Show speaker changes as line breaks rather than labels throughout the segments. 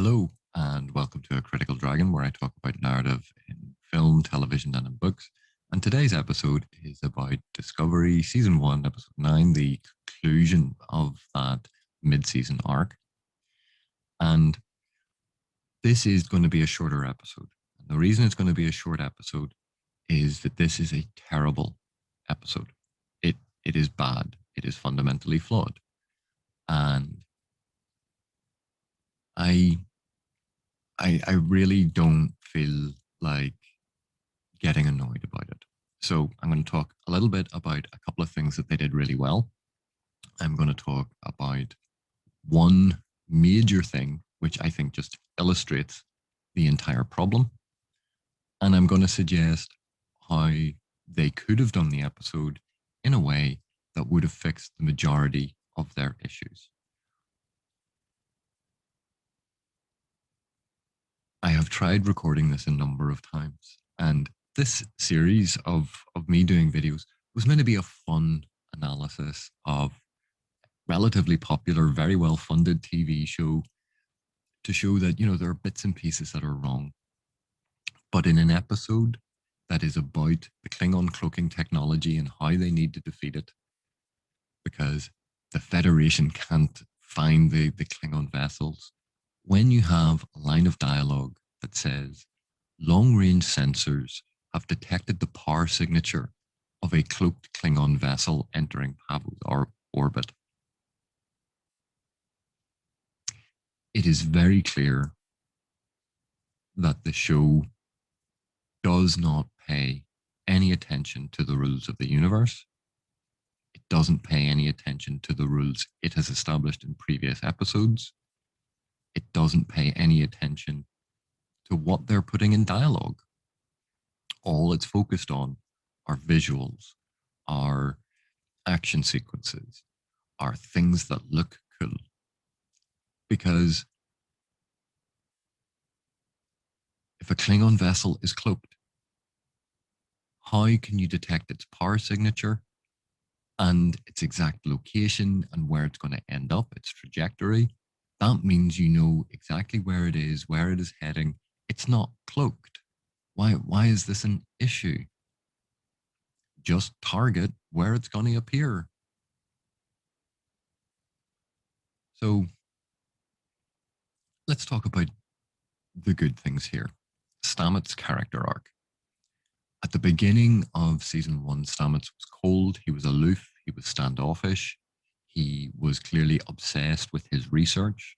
Hello, and welcome to A Critical Dragon, where I talk about narrative in film, television, and in books. And today's episode is about Discovery Season 1, Episode 9, the conclusion of that mid season arc. And this is going to be a shorter episode. And the reason it's going to be a short episode is that this is a terrible episode. It is bad, it is fundamentally flawed. And I I really don't feel like getting annoyed about it. So I'm going to talk a little bit about a couple of things that they did really well. I'm going to talk about one major thing, which I think just illustrates the entire problem. And I'm going to suggest how they could have done the episode in a way that would have fixed the majority of their issues. I have tried recording this a number of times, and this series of me doing videos was meant to be a fun analysis of relatively popular, very well funded TV show to show that, there are bits and pieces that are wrong. But in an episode that is about the Klingon cloaking technology and how they need to defeat it, because the Federation can't find the Klingon vessels, when you have a line of dialogue that says, long-range sensors have detected the power signature of a cloaked Klingon vessel entering Pavo's orbit, it is very clear that the show does not pay any attention to the rules of the universe. It doesn't pay any attention to the rules it has established in previous episodes. It doesn't pay any attention to what they're putting in dialogue. All it's focused on are visuals, are action sequences, are things that look cool. Because if a Klingon vessel is cloaked, how can you detect its power signature and its exact location and where it's going to end up, its trajectory? That means you know exactly where it is heading. It's not cloaked. Why is this an issue? Just target where it's going to appear. So let's talk about the good things here. Stamets' character arc. At the beginning of season 1, Stamets was cold, he was aloof, he was standoffish, he was clearly obsessed with his research.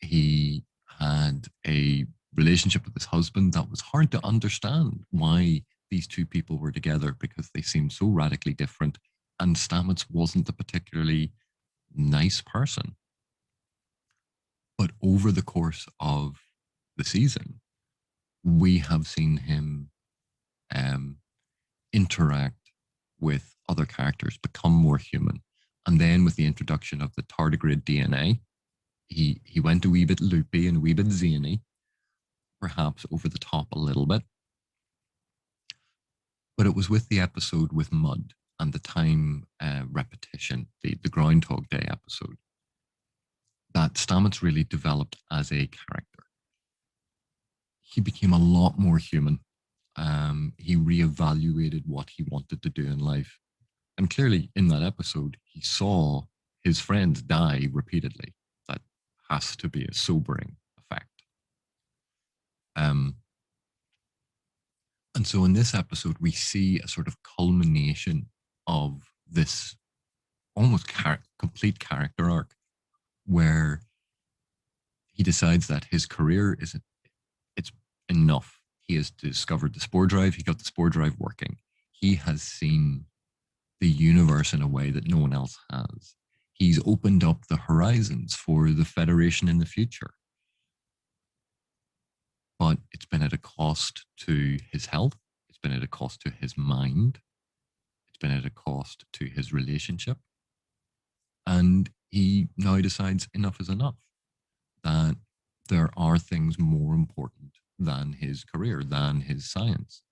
He had a relationship with his husband that was hard to understand why these two people were together, because they seemed so radically different, and Stamets wasn't a particularly nice person. But over the course of the season, we have seen him interact with other characters, become more human. And then with the introduction of the tardigrade DNA, he went a wee bit loopy and a wee bit zany, perhaps over the top a little bit. But it was with the episode with Mud and the time repetition, the Groundhog Day episode, that Stamets really developed as a character. He became a lot more human. He reevaluated what he wanted to do in life. And clearly in that episode, he saw his friends die repeatedly. That has to be a sobering effect. And so in this episode, we see a sort of culmination of this almost complete character arc, where he decides that his career it's enough. He has discovered the spore drive. He got the spore drive working. He has seen the universe in a way that no one else has. He's opened up the horizons for the Federation in the future. But it's been at a cost to his health. It's been at a cost to his mind. It's been at a cost to his relationship. And he now decides enough is enough, that there are things more important than his career, than his science.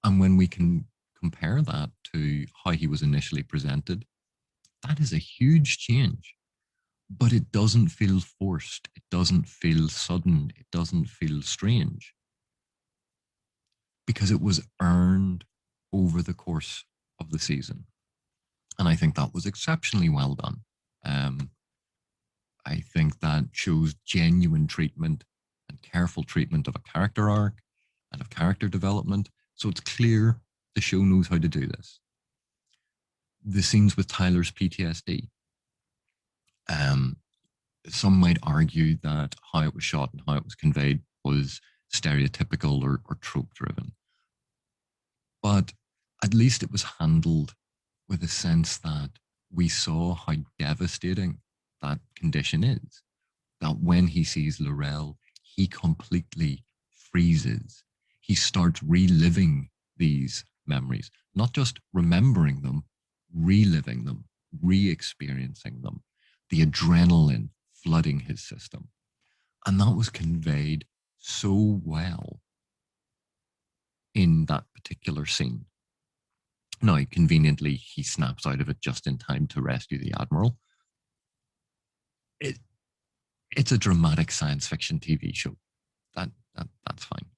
And when we can compare that to how he was initially presented, that is a huge change. but it doesn't feel forced. It doesn't feel sudden. It doesn't feel strange because it was earned over the course of the season. And I think that was exceptionally well done. Um, I think that shows genuine treatment and careful treatment of a character arc and of character development. So it's clear the show knows how to do this. The scenes with Tyler's PTSD. Um, some might argue that how it was shot and how it was conveyed was stereotypical or trope driven. But at least it was handled with a sense that we saw how devastating that condition is. That when he sees Laurel, he completely freezes. He starts reliving these memories, not just remembering them, reliving them, re experiencing them, the adrenaline flooding his system. And that was conveyed so well in that particular scene. Now, conveniently, he snaps out of it just in time to rescue the Admiral. It, it's a dramatic science fiction TV show. That's fine.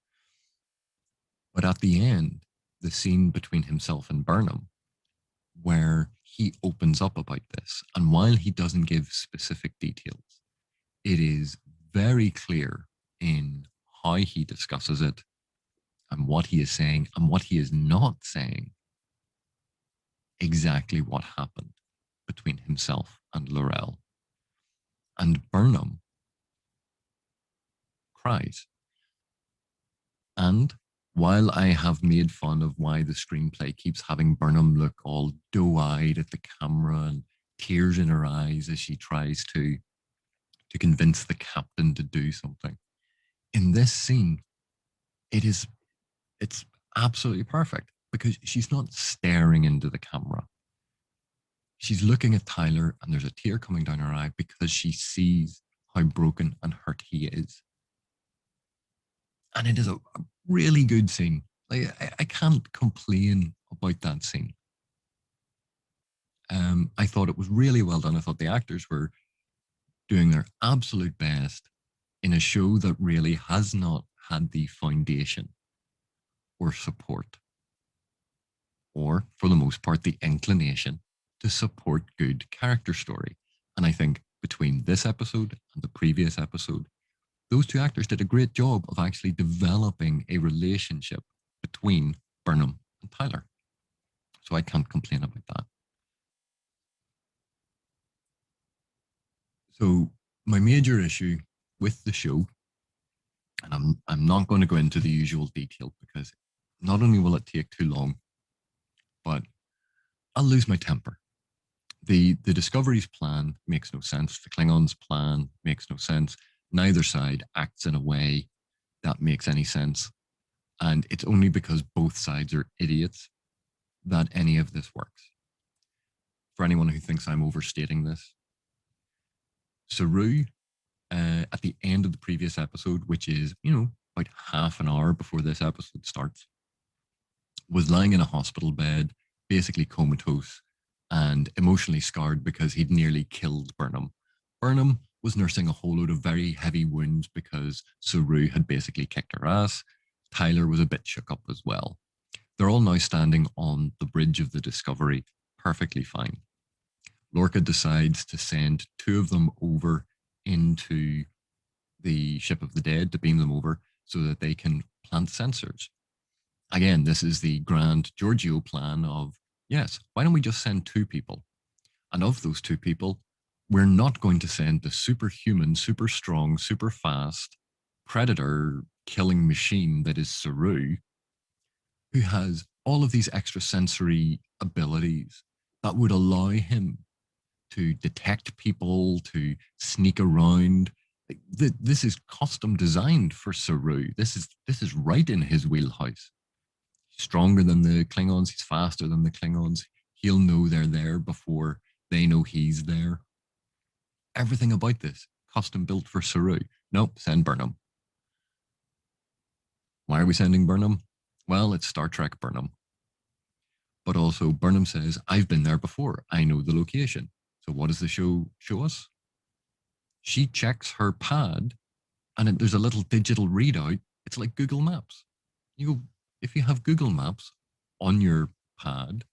But at the end, the scene between himself and Burnham, where he opens up about this, and while he doesn't give specific details, it is very clear in how he discusses it and what he is saying and what he is not saying exactly what happened between himself and Laurel. And Burnham cries. And while I have made fun of why the screenplay keeps having Burnham look all doe-eyed at the camera and tears in her eyes as she tries to convince the captain to do something, in this scene, it's absolutely perfect because she's not staring into the camera. She's looking at Tyler and there's a tear coming down her eye because she sees how broken and hurt he is. And it is a really good scene. Like I can't complain about that scene. I thought it was really well done. I thought the actors were doing their absolute best in a show that really has not had the foundation or support, or for the most part, the inclination to support good character story. And I think between this episode and the previous episode, those two actors did a great job of actually developing a relationship between Burnham and Tyler. So I can't complain about that. So my major issue with the show, and I'm not going to go into the usual detail because not only will it take too long, but I'll lose my temper. The Discovery's plan makes no sense. The Klingons' plan makes no sense. Neither side acts in a way that makes any sense. And it's only because both sides are idiots that any of this works. For anyone who thinks I'm overstating this, Saru, at the end of the previous episode, which is, about half an hour before this episode starts, was lying in a hospital bed, basically comatose and emotionally scarred because he'd nearly killed Burnham. Burnham was nursing a whole load of very heavy wounds because Saru had basically kicked her ass. Tyler was a bit shook up as well. They're all now standing on the bridge of the Discovery, perfectly fine. Lorca decides to send two of them over into the ship of the dead to beam them over so that they can plant sensors. Again, this is the grand Giorgio plan of, yes, why don't we just send two people? And of those two people, we're not going to send the superhuman, super strong, super fast predator killing machine that is Saru, who has all of these extra sensory abilities that would allow him to detect people, to sneak around. This is custom designed for Saru. This is right in his wheelhouse. He's stronger than the Klingons. He's faster than the Klingons. He'll know they're there before they know he's there. Everything about this custom built for Saru. Nope, send Burnham. Why are we sending Burnham? Well, it's Star Trek Burnham. But also Burnham says, I've been there before. I know the location. So what does the show us? She checks her pad, and there's a little digital readout. It's like Google Maps. You go, if you have Google Maps on your pad,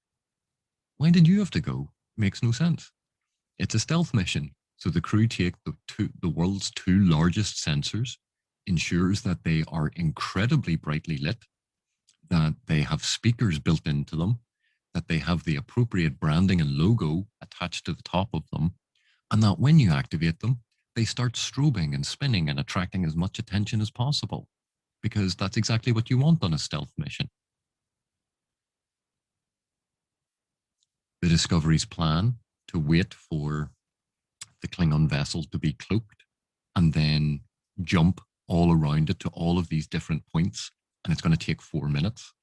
why did you have to go? Makes no sense. It's a stealth mission. So the crew take the world's two largest sensors, ensures that they are incredibly brightly lit, that they have speakers built into them, that they have the appropriate branding and logo attached to the top of them, and that when you activate them, they start strobing and spinning and attracting as much attention as possible, because that's exactly what you want on a stealth mission. The Discovery's plan to wait for the Klingon vessel to be cloaked and then jump all around it to all of these different points, and it's going to take 4 minutes.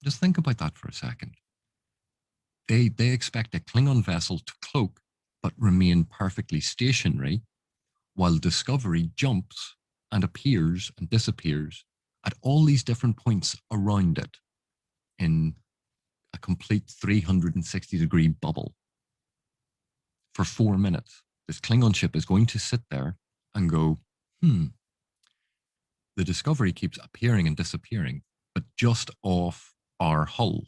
Just think about that for a second. They expect a Klingon vessel to cloak but remain perfectly stationary, while Discovery jumps and appears and disappears at all these different points around it in a complete 360-degree bubble for 4 minutes. This Klingon ship is going to sit there and go, the Discovery keeps appearing and disappearing, but just off our hull.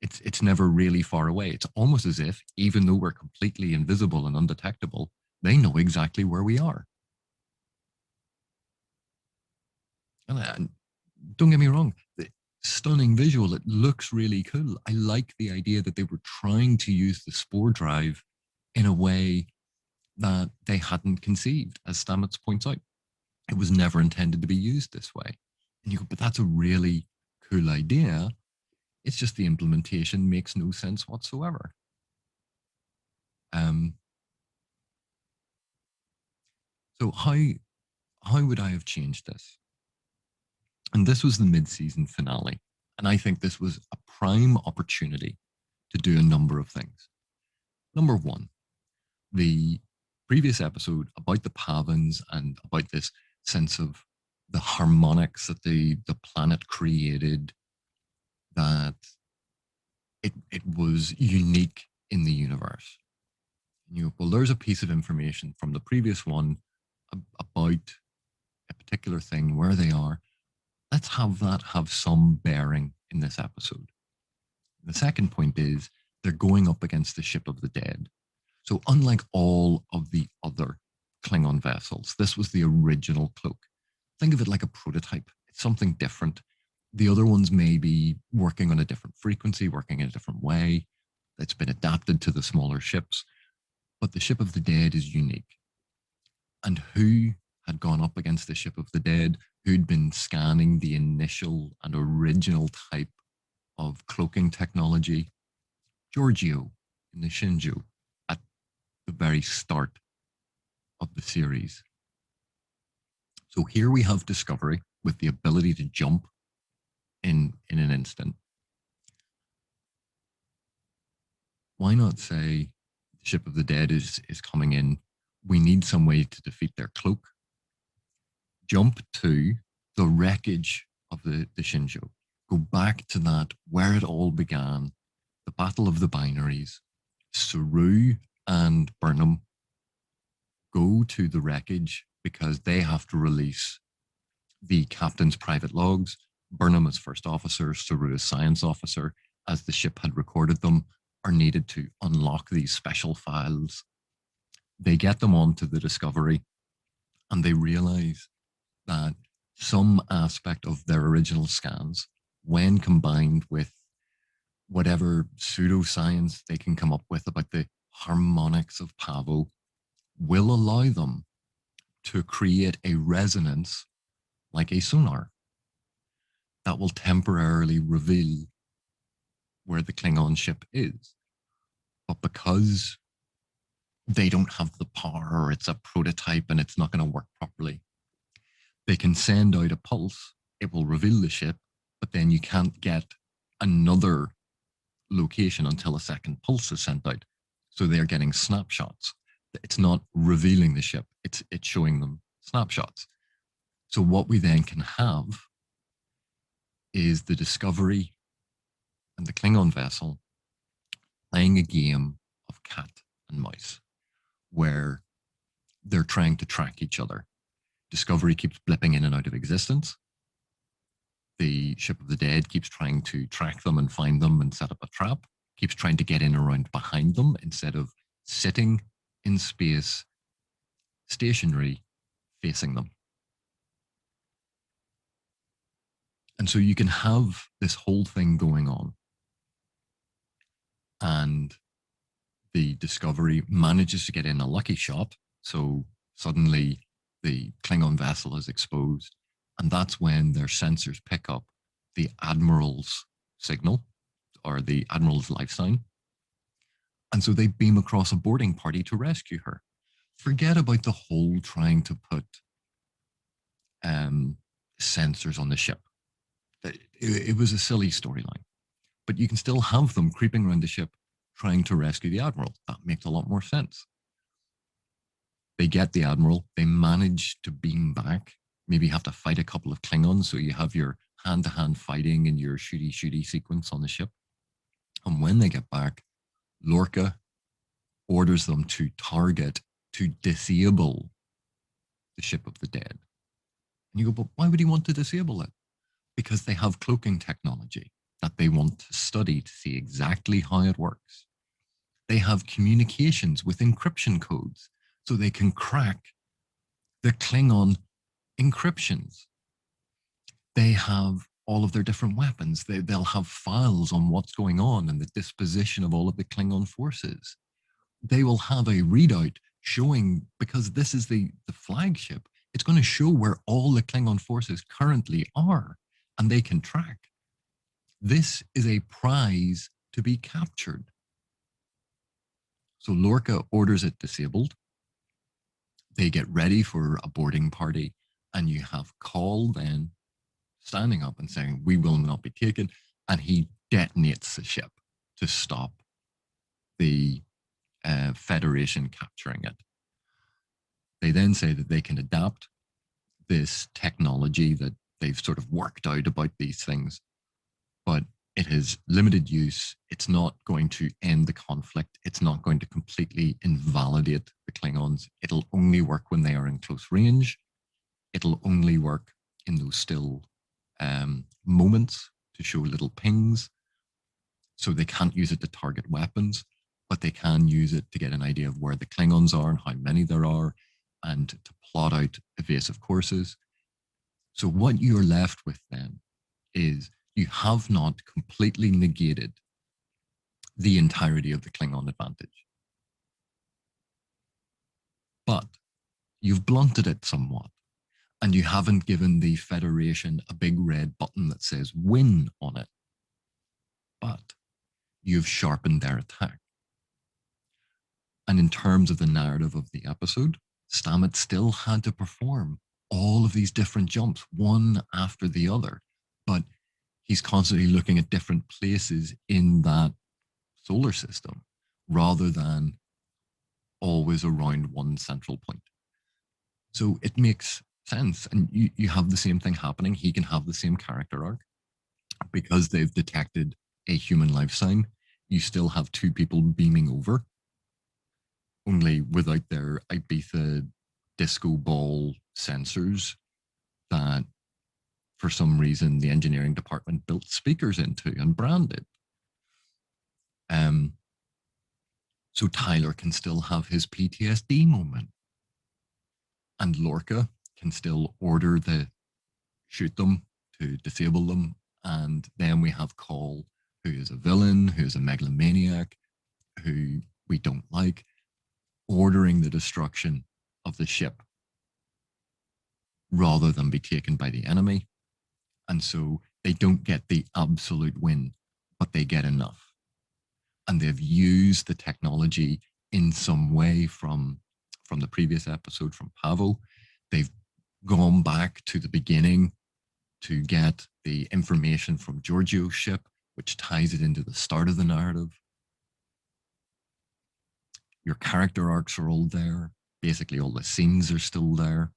It's never really far away. It's almost as if, even though we're completely invisible and undetectable, they know exactly where we are. And don't get me wrong, the stunning visual, it looks really cool. I like the idea that they were trying to use the spore drive in a way that they hadn't conceived, as Stamets points out. It was never intended to be used this way. And you go, but that's a really cool idea. It's just the implementation makes no sense whatsoever. So how would I have changed this? And this was the mid-season finale. And I think this was a prime opportunity to do a number of things. Number one, the previous episode about the Pavans and about this sense of the harmonics that the planet created, that it was unique in the universe. And you go, well, there's a piece of information from the previous one about a particular thing, where they are. Let's have that have some bearing in this episode. The second point is they're going up against the ship of the dead. So unlike all of the other Klingon vessels, this was the original cloak. Think of it like a prototype. It's something different. The other ones may be working on a different frequency, working in a different way. It's been adapted to the smaller ships. But the ship of the dead is unique. And who had gone up against the ship of the dead, who'd been scanning the initial and original type of cloaking technology? Giorgio in the Shinju at the very start of the series. So here we have Discovery with the ability to jump in an instant. Why not say the ship of the dead is coming in? We need some way to defeat their cloak. Jump to the wreckage of the Shinju. Go back to that where it all began, the Battle of the Binaries. Saru and Burnham go to the wreckage because they have to release the captain's private logs. Burnham as first officer, Saru as science officer, as the ship had recorded them, are needed to unlock these special files. They get them onto the Discovery, and they realize that some aspect of their original scans, when combined with whatever pseudoscience they can come up with about the harmonics of Pavo, will allow them to create a resonance like a sonar that will temporarily reveal where the Klingon ship is. But because they don't have the power, or it's a prototype and it's not going to work properly, they can send out a pulse. It will reveal the ship, but then you can't get another location until a second pulse is sent out. So they're getting snapshots. It's not revealing the ship, it's showing them snapshots. So what we then can have is the Discovery and the Klingon vessel playing a game of cat and mouse, where they're trying to track each other. Discovery keeps blipping in and out of existence. The ship of the dead keeps trying to track them and find them and set up a trap, keeps trying to get in around behind them instead of sitting in space, stationary, facing them. And so you can have this whole thing going on, and the Discovery manages to get in a lucky shot. So suddenly the Klingon vessel is exposed, and that's when their sensors pick up the Admiral's signal, or the Admiral's life sign. And so they beam across a boarding party to rescue her. Forget about the whole trying to put sensors on the ship. It was a silly storyline, but you can still have them creeping around the ship trying to rescue the Admiral. That makes a lot more sense. They get the Admiral, they manage to beam back, maybe have to fight a couple of Klingons, so you have your hand-to-hand fighting and your shooty-shooty sequence on the ship. And when they get back, Lorca orders them to target, to disable the ship of the dead. And you go, but why would he want to disable it? Because they have cloaking technology that they want to study to see exactly how it works. They have communications with encryption codes so they can crack the Klingon encryptions. They have all of their different weapons. They'll have files on what's going on and the disposition of all of the Klingon forces. They will have a readout showing, because this is the flagship, it's going to show where all the Klingon forces currently are, and they can track. This is a prize to be captured. So Lorca orders it disabled. They get ready for a boarding party, and you have Call then standing up and saying, "We will not be taken," and he detonates the ship to stop the Federation capturing it. They then say that they can adapt this technology that they've sort of worked out about these things, but it has limited use. It's not going to end the conflict. It's not going to completely invalidate the Klingons. It'll only work when they are in close range. It'll only work in those still moments to show little pings. So they can't use it to target weapons, but they can use it to get an idea of where the Klingons are and how many there are, and to plot out evasive courses. So what you're left with then is you have not completely negated the entirety of the Klingon advantage, but you've blunted it somewhat, and you haven't given the Federation a big red button that says win on it, but you've sharpened their attack. And in terms of the narrative of the episode, Stamets still had to perform all of these different jumps, one after the other, but he's constantly looking at different places in that solar system rather than always around one central point. So it makes sense. And you have the same thing happening. He can have the same character arc because they've detected a human life sign. You still have two people beaming over, only without their Ibiza disco ball sensors that for some reason the engineering department built speakers into and branded. So Tyler can still have his PTSD moment, and Lorca can still order the shoot them to disable them. And then we have Call, who is a villain, who is a megalomaniac, who we don't like, ordering the destruction of the ship rather than be taken by the enemy. And so they don't get the absolute win, but they get enough. And they've used the technology in some way from the previous episode from Pavel. They've gone back to the beginning to get the information from Giorgio's ship, which ties it into the start of the narrative. Your character arcs are all there. Basically, all the scenes are still there.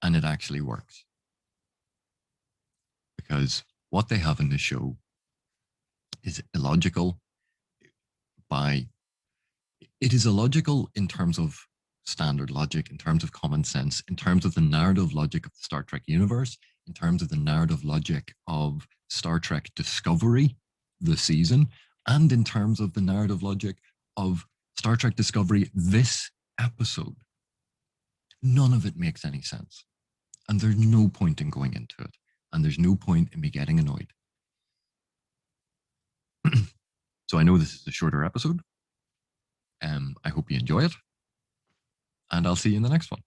And it actually works. Because what they have in the show is illogical. it is illogical in terms of standard logic, in terms of common sense, in terms of the narrative logic of the Star Trek universe, in terms of the narrative logic of Star Trek Discovery, the season, and in terms of the narrative logic of Star Trek Discovery, this episode. None of it makes any sense. And there's no point in going into it. And there's no point in me getting annoyed. So I know this is a shorter episode. I hope you enjoy it. And I'll see you in the next one.